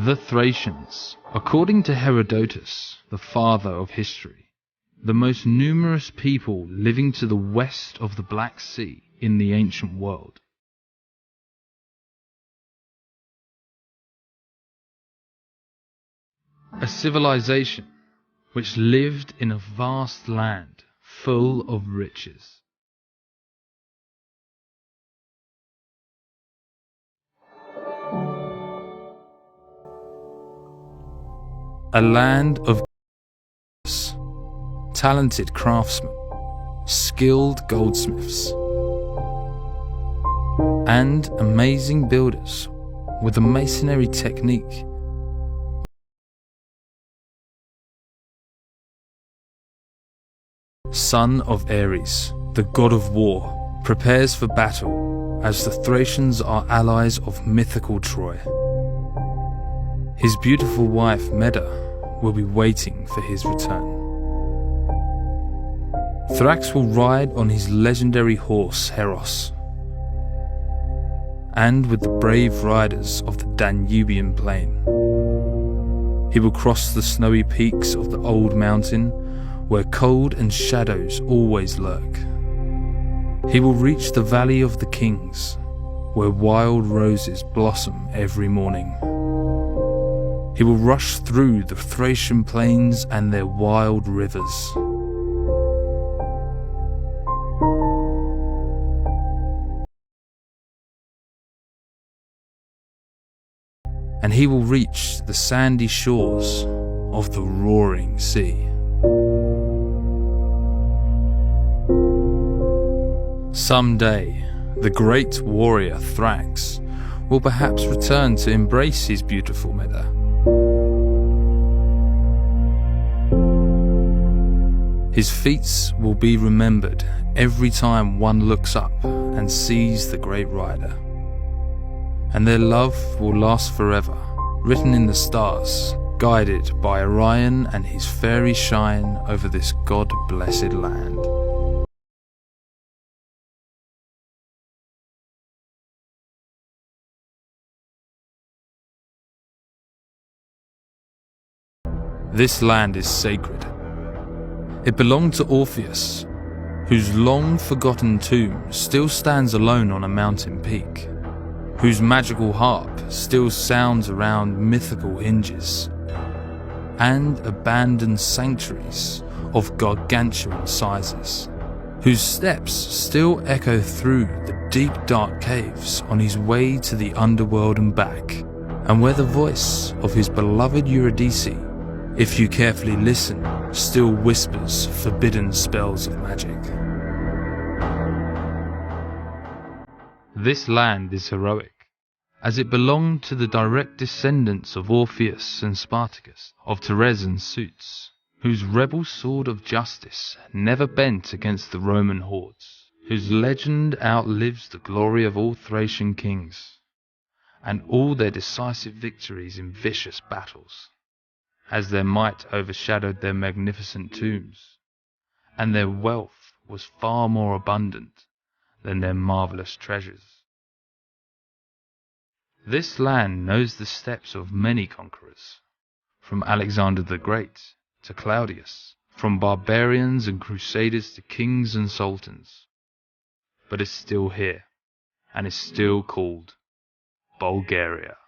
The Thracians, according to Herodotus, the father of history, the most numerous people living to the west of the Black Sea in the ancient world. A civilization which lived in a vast land full of riches. A land of talented craftsmen, skilled goldsmiths, and amazing builders with a masonry technique. Son of Ares, the god of war, prepares for battle as the Thracians are allies of mythical Troy. His beautiful wife Medea will be waiting for his return. Thrax will ride on his legendary horse Heros, and with the brave riders of the Danubian plain. He will cross the snowy peaks of the old mountain, where cold and shadows always lurk. He will reach the Valley of the Kings, where wild roses blossom every morning. He will rush through the Thracian plains and their wild rivers. And he will reach the sandy shores of the roaring sea. Someday, the great warrior Thrax will perhaps return to embrace his beautiful Medea. His feats will be remembered every time one looks up and sees the great rider. And their love will last forever, written in the stars, guided by Orion and his fairy shine over this God-blessed land. This land is sacred. It belonged to Orpheus, whose long-forgotten tomb still stands alone on a mountain peak, whose magical harp still sounds around mythical hinges, and abandoned sanctuaries of gargantuan sizes, whose steps still echo through the deep dark caves on his way to the underworld and back, and where the voice of his beloved Eurydice, if you carefully listen, still whispers forbidden spells of magic. This land is heroic, as it belonged to the direct descendants of Orpheus and Spartacus, of Therese and Suits, whose rebel sword of justice never bent against the Roman hordes, whose legend outlives the glory of all Thracian kings, and all their decisive victories in vicious battles, as their might overshadowed their magnificent tombs, and their wealth was far more abundant than their marvellous treasures. This land knows the steps of many conquerors, from Alexander the Great to Claudius, from barbarians and crusaders to kings and sultans, but is still here, and is still called Bulgaria.